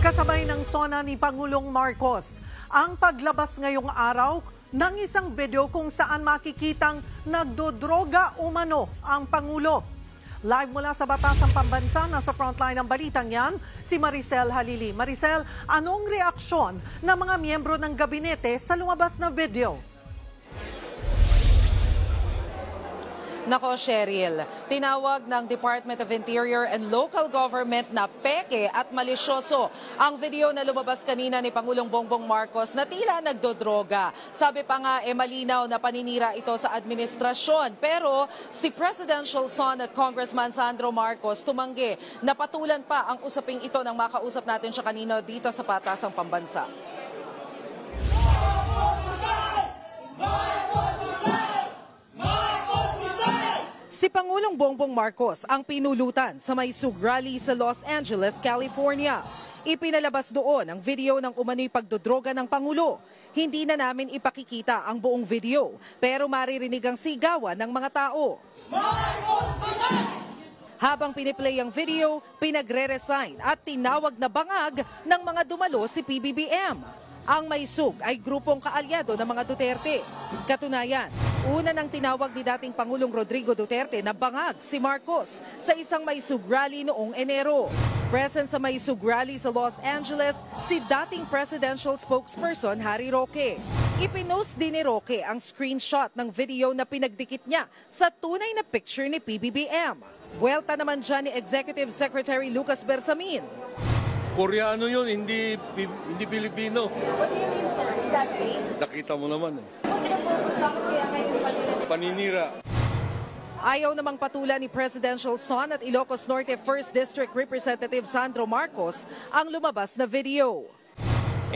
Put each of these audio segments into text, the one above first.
Kasabay ng SONA ni Pangulong Marcos, ang paglabas ngayong araw ng isang video kung saan makikitang nagdodroga umano ang Pangulo. Live mula sa Batasang Pambansa, nasa frontline ng balitang yan, si Maricel Halili. Maricel, anong reaksyon ng mga miyembro ng gabinete sa lumabas na video? Nako, Cheryl, tinawag ng Department of Interior and Local Government na peke at malisyoso ang video na lumabas kanina ni Pangulong Bongbong Marcos na tila nagdodroga. Sabi pa nga, malinaw na paninira ito sa administrasyon. Pero si Presidential Son at Congressman Sandro Marcos tumanggi na patulan pa ang usaping ito nang makausap natin siya kanina dito sa Batasang Pambansa. Si Pangulong Bongbong Marcos ang pinulutan sa may SUG rally sa Los Angeles, California. Ipinalabas doon ang video ng umano'y pagdodroga ng Pangulo. Hindi na namin ipakikita ang buong video, pero maririnig ang sigawan ng mga tao. Habang piniplay ang video, pinagre-resign at tinawag na bangag ng mga dumalo si PBBM. Ang may SUG ay grupong kaalyado ng mga Duterte. Katunayan, una nang tinawag ni dating Pangulong Rodrigo Duterte na bangag si Marcos sa isang may SUG rally noong Enero. Present sa may SUG rally sa Los Angeles, si dating presidential spokesperson Harry Roque. Ipinost din ni Roque ang screenshot ng video na pinagdikit niya sa tunay na picture ni PBBM. Buwelta naman dyan ni Executive Secretary Lucas Bersamin. Koreano yun, hindi Pilipino. What do you mean, sir? Is that fake? Nakita mo naman. What's the purpose? Bakit kaya ngayon Paninira. Ayaw namang patulan ni Presidential Son at Ilocos Norte 1st District Representative Sandro Marcos ang lumabas na video.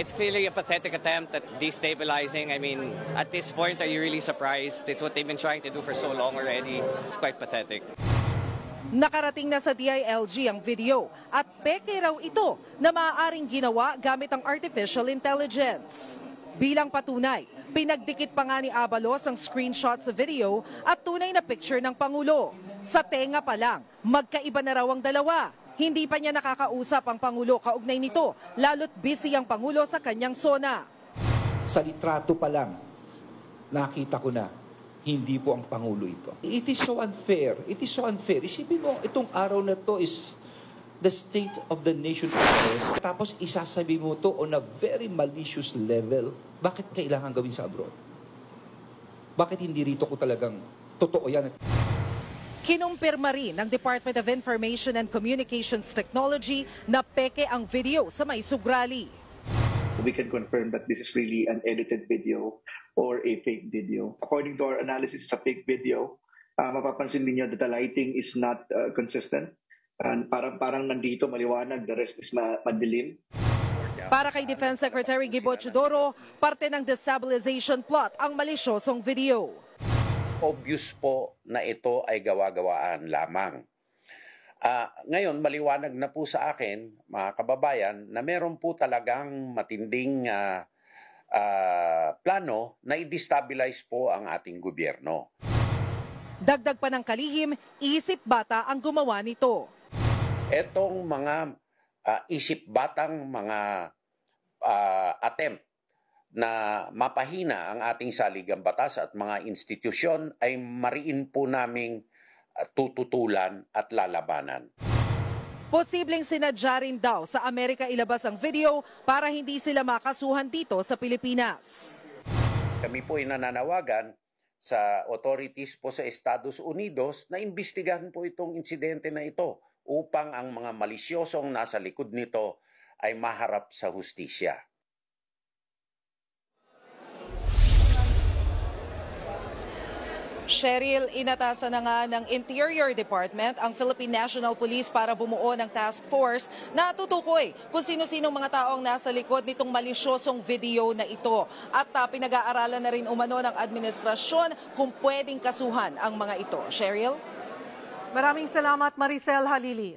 It's clearly a pathetic attempt at destabilizing. I mean, at this point, are you really surprised? It's what they've been trying to do for so long already. It's quite pathetic. Nakarating na sa DILG ang video at peke raw ito na maaaring ginawa gamit ang artificial intelligence. Bilang patunay, pinagdikit pa nga ni Abalos ang screenshot sa video at tunay na picture ng Pangulo. Sa tenga pa lang, magkaiba na raw ang dalawa. Hindi pa niya nakakausap ang Pangulo kaugnay nito, lalo't busy ang Pangulo sa kanyang SONA. Sa litrato pa lang, nakita ko na, hindi po ang Pangulo ito. It is so unfair. It is so unfair. Isipin mo, itong araw na to is the state of the nation address. Tapos isasabi mo to on a very malicious level. Bakit kailangan gawin sa abroad? Bakit hindi rito ko talagang totoo yan? Kinumpirma rin ng Department of Information and Communications Technology na peke ang video sa may SUG rally. We can confirm that this is really an edited video or a fake video. According to our analysis sa fake video, mapapansin niyo that the lighting is not consistent. And parang nandito maliwanag, the rest is madilim. Para kay Defense Secretary Gibo Chodoro, parte ng destabilization plot ang malisyosong video. Obvious po na ito ay gawa-gawaan lamang. Ngayon, maliwanag na po sa akin, mga kababayan, na meron po talagang matinding plano na i-destabilize po ang ating gobyerno. Dagdag pa ng kalihim, isip bata ang gumawa nito. Etong mga isip batang mga attempt na mapahina ang ating saligang batas at mga institusyon ay mariin po naming tututulan at lalabanan. Posibleng sinadya rin daw sa Amerika ilabas ang video para hindi sila makasuhan dito sa Pilipinas. Kami po ay nananawagan sa authorities po sa Estados Unidos na imbestigahan po itong insidente na ito upang ang mga malisyosong nasa likod nito ay maharap sa hustisya. Cheryl, inatasan na nga ng Interior Department ang Philippine National Police para bumuo ng task force na tutukoy kung sino-sinong mga taong nasa likod nitong malisyosong video na ito. At pinag-aaralan na rin umano ng administrasyon kung pwedeng kasuhan ang mga ito. Cheryl? Maraming salamat, Maricel Halili.